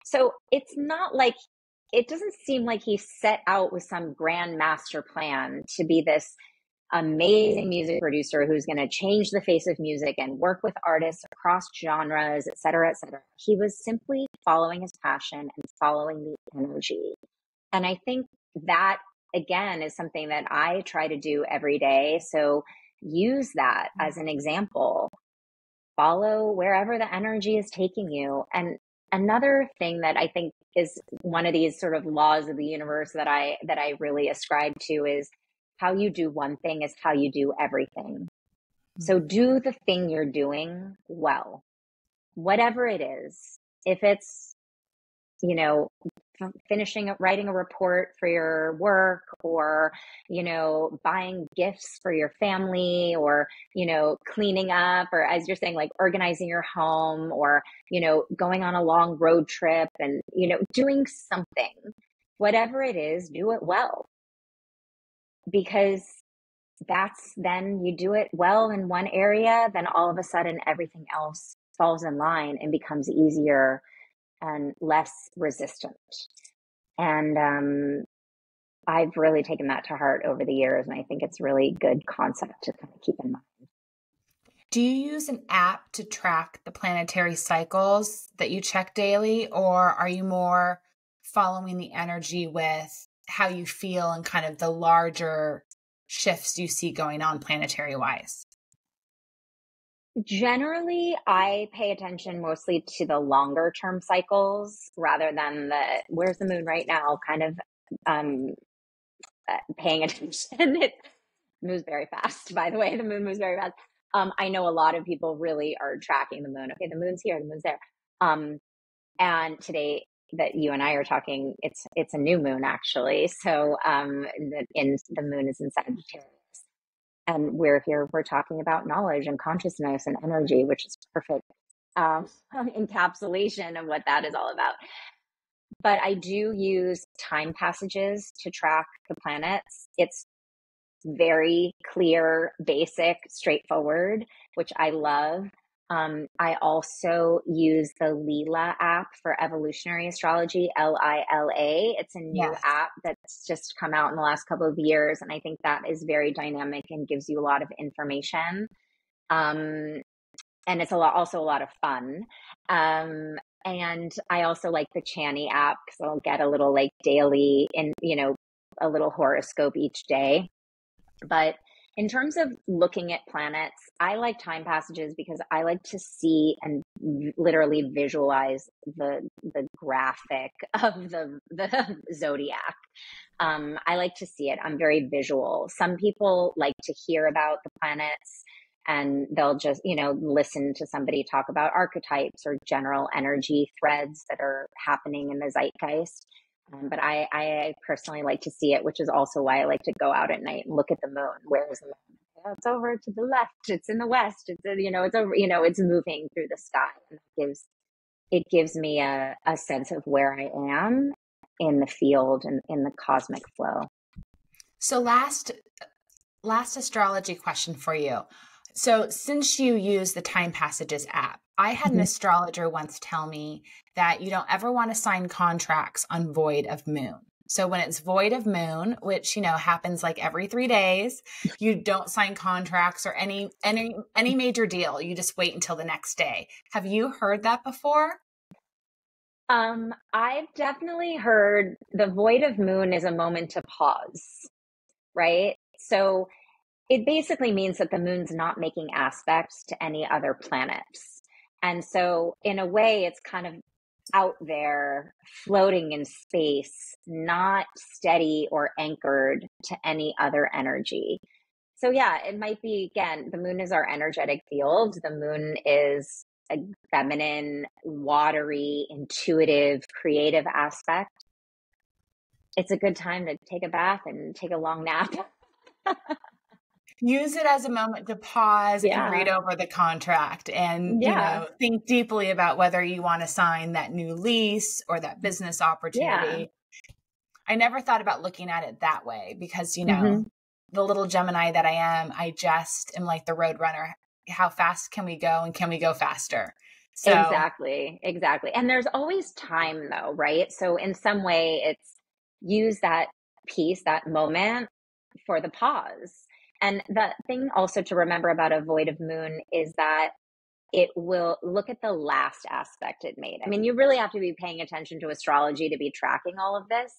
So it's not like, it doesn't seem like he set out with some grand master plan to be this amazing music producer who's going to change the face of music and work with artists across genres, et cetera, et cetera. He was simply following his passion and following the energy. And I think that, again, is something that I try to do every day. So use that as an example. Follow wherever the energy is taking you. And another thing that I think is one of these sort of laws of the universe that I really ascribe to is how you do one thing is how you do everything. So do the thing you're doing well, whatever it is. If it's, writing a report for your work, or, buying gifts for your family, or, cleaning up, or as you're saying, like organizing your home, or, going on a long road trip and, doing something, whatever it is, do it well. Because then you do it well in one area, then all of a sudden everything else falls in line and becomes easier and less resistant. And I've really taken that to heart over the years, and I think it's really good concept to kind of keep in mind. Do you use an app to track the planetary cycles that you check daily, or are you more following the energy with how you feel and kind of the larger shifts you see going on planetary wise? Generally, I pay attention mostly to the longer term cycles rather than where's the moon right now kind of paying attention. It moves very fast, by the way. The moon moves very fast. I know a lot of people really are tracking the moon. Okay, the moon's here, the moon's there. And today that you and I are talking, it's a new moon actually. So the moon is in Sagittarius. And we're talking about knowledge and consciousness and energy, which is perfect encapsulation of what that is all about. But I do use time passages to track the planets. It's very clear, basic, straightforward, which I love. I also use the Lila app for evolutionary astrology, Lila. It's a new app that's just come out in the last couple of years. And I think that is very dynamic and gives you a lot of information. And it's also a lot of fun. And I also like the Chani app because I'll get a little like daily and, a little horoscope each day. But in terms of looking at planets, I like time passages because I like to see and literally visualize the graphic of the zodiac. I like to see it. I'm very visual. Some people like to hear about the planets and they'll just, listen to somebody talk about archetypes or general energy threads that are happening in the zeitgeist. But I personally like to see it, which is also why I like to go out at night and look at the moon. Where is the moon? Oh, it's over to the left. It's in the west. It's over. It's moving through the sky, and it gives me a sense of where I am in the field and in the cosmic flow. So last astrology question for you. So since you use the Time Passages app, I had an astrologer once tell me that you don't ever want to sign contracts on void of moon. So when it's void of moon, which, happens like every 3 days, you don't sign contracts or any major deal. You just wait until the next day. Have you heard that before? I've definitely heard the void of moon is a moment to pause, right? So it basically means that the moon's not making aspects to any other planets. And so, in a way, it's kind of out there floating in space, not steady or anchored to any other energy. So, yeah, it might be again, the moon is our energetic field. The moon is a feminine, watery, intuitive, creative aspect. It's a good time to take a bath and take a long nap. Use it as a moment to pause and Yeah. read over the contract and, Yeah. think deeply about whether you want to sign that new lease or that business Yeah. opportunity. I never thought about looking at it that way because, Hmm. the little Gemini that I am, I just am like the road runner. How fast can we go and can we go faster? So, Exactly. Exactly. And there's always time though, right? So in some way it's use that piece, that moment for the pause. And the thing also to remember about a void of moon is that it will look at the last aspect it made. I mean, you really have to be paying attention to astrology to be tracking all of this.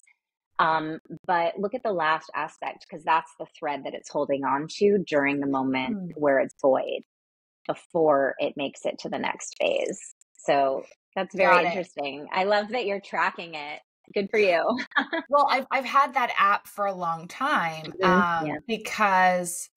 Um, but look at the last aspect because that's the thread that it's holding on to during the moment hmm, where it's void before it makes it to the next phase. So that's very got it. interesting. I love that you're tracking it. Good for you. Well, I've had that app for a long time Mhm. Yeah. because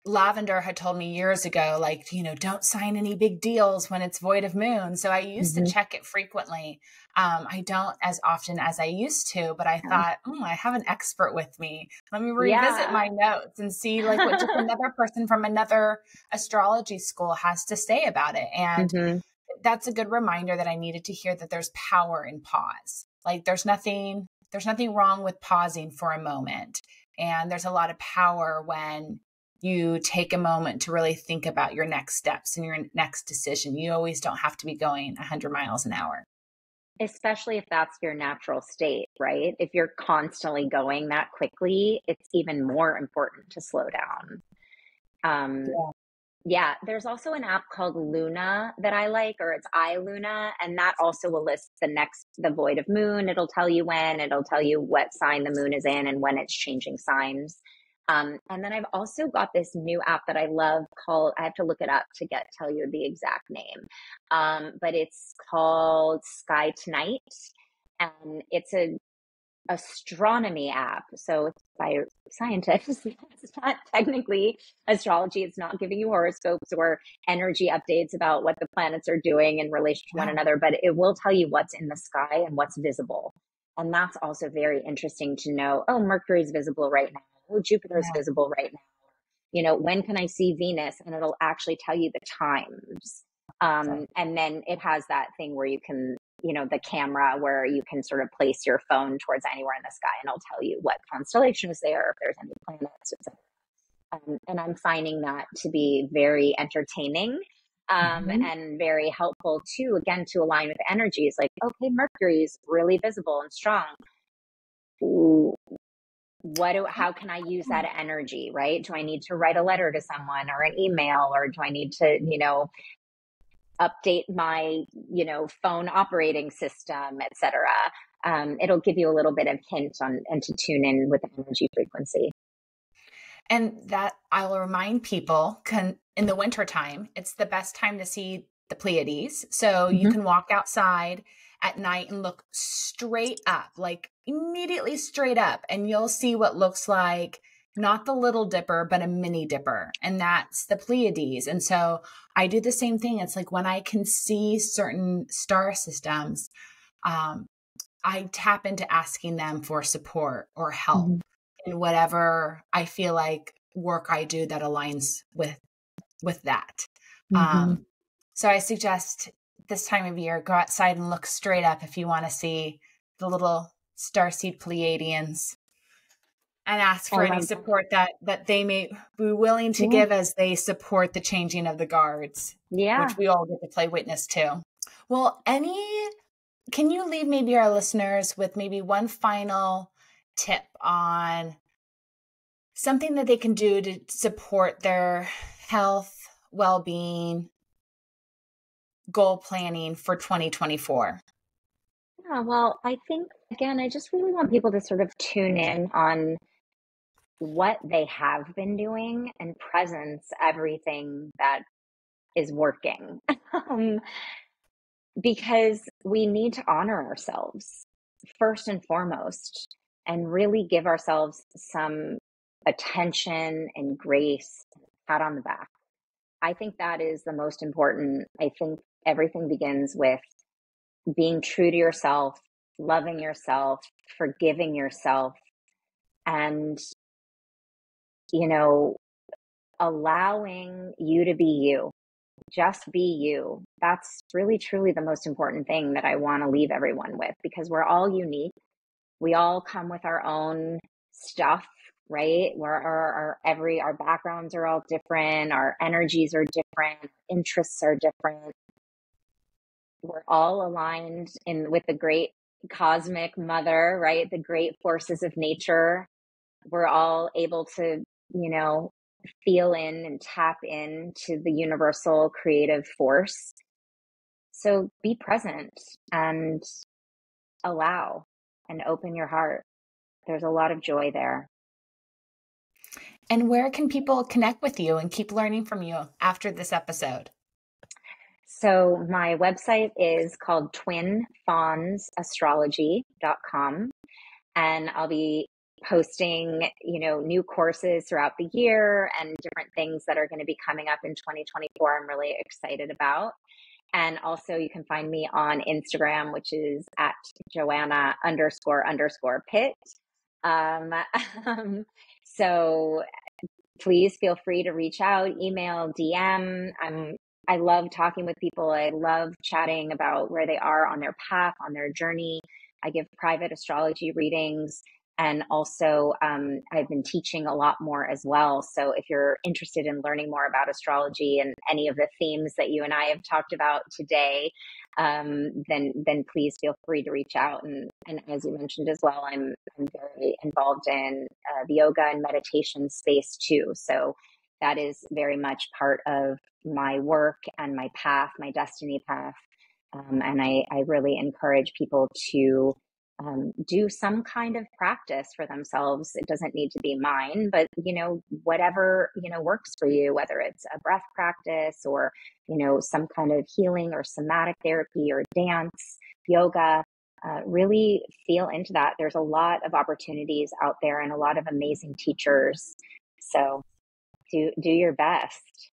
Lavender had told me years ago, like, don't sign any big deals when it's void of moon. So I used to Hmm. check it frequently. I don't as often as I used to, but I Yeah. thought, I have an expert with me. Let me revisit Yeah. my notes and see like what just another person from another astrology school has to say about it. And Hmm. that's a good reminder that I needed to hear that there's power in pause. Like there's nothing wrong with pausing for a moment. And there's a lot of power when you take a moment to really think about your next steps and your next decision. You always don't have to be going 100 miles an hour. Especially if that's your natural state, right? If you're constantly going that quickly, it's even more important to slow down. Um, Yeah. Yeah, there's also an app called Luna that I like, or it's iLuna, and that also will list the void of moon. It'll tell you when, it'll tell you what sign the moon is in and when it's changing signs. And then I've also got this new app that I love called, I have to look it up to tell you the exact name. But it's called Sky Tonight. And it's a astronomy app. So it's by scientists. It's not technically astrology. It's not giving you horoscopes or energy updates about what the planets are doing in relation to one Yeah. another, but it will tell you what's in the sky and what's visible. And that's also very interesting to know. Oh, Mercury's visible right now. Oh, Jupiter's Yeah. visible right now. When can I see Venus? And it'll actually tell you the times. And then it has that thing where you can, the camera where you can sort of place your phone towards anywhere in the sky and it'll tell you what constellation is there, if there's any planets, etc. And I'm finding that to be very entertaining Mhm. and very helpful too, again, to align with energies like, okay, Mercury's really visible and strong. Ooh, how can I use that energy, right? Do I need to write a letter to someone or an email, or do I need to, update my, phone operating system, etc. It'll give you a little bit of hint on and to tune in with the energy frequency. And that I'll remind people in the wintertime, it's the best time to see the Pleiades. So you Hmm. can walk outside at night and look straight up, like immediately straight up, and you'll see what looks like not the Little Dipper, but a mini dipper. And that's the Pleiades. And so I do the same thing. It's like when I can see certain star systems, um, I tap into asking them for support or help Hmm. in whatever I feel like work I do that aligns with that. Hmm. Um, so I suggest this time of year, go outside and look straight up if you want to see the little starseed Pleiadians and ask I for any love that. support that they may be willing to Yeah. give as they support the changing of the guards, Yeah. which we all get to play witness to. Well, can you leave maybe our listeners with maybe one final tip on something that they can do to support their health, well-being, goal planning for 2024? Yeah, well, I think, again, I just really want people to sort of tune in on what they have been doing and presence everything that is working. um, because we need to honor ourselves first and foremost and really give ourselves some attention and grace, pat on the back. I think that is the most important. I think everything begins with being true to yourself, loving yourself, forgiving yourself, and, you know, allowing you to be you. Just be you. That's really, truly the most important thing that I want to leave everyone with, because we're all unique. We all come with our own stuff, right? Where our backgrounds are all different, our energies are different, interests are different. We're all aligned in with the great cosmic mother, right? The great forces of nature. We're all able to, you know, feel in and tap into the universal creative force. So be present and allow and open your heart. There's a lot of joy there. And where can people connect with you and keep learning from you after this episode? So my website is called twinfawnsastrology.com, and I'll be posting, new courses throughout the year and different things that are going to be coming up in 2024. I'm really excited about. And also you can find me on Instagram, which is at Joanna__Pitt. So please feel free to reach out, email, DM. I love talking with people. I love chatting about where they are on their path, on their journey. I give private astrology readings. And also, I've been teaching a lot more as well. So if you're interested in learning more about astrology and any of the themes that you and I have talked about today, then please feel free to reach out. And as you mentioned as well, I'm very involved in the yoga and meditation space too. So that is very much part of my work and my path, my destiny path. And I really encourage people to do some kind of practice for themselves. It doesn't need to be mine, but whatever works for you, whether it's a breath practice or some kind of healing or somatic therapy or dance, yoga. Really feel into that. There's a lot of opportunities out there and a lot of amazing teachers. So do your best.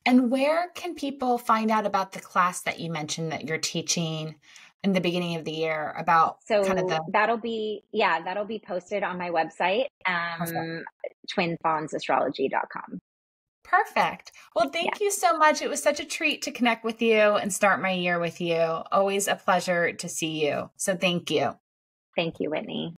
And where can people find out about the class that you mentioned that you're teaching in the beginning of the year about that'll be posted on my website, twinfawnsastrology.com. Perfect. Well, thank you so much. It was such a treat to connect with you and start my year with you. Always a pleasure to see you. So thank you. Thank you, Whitney.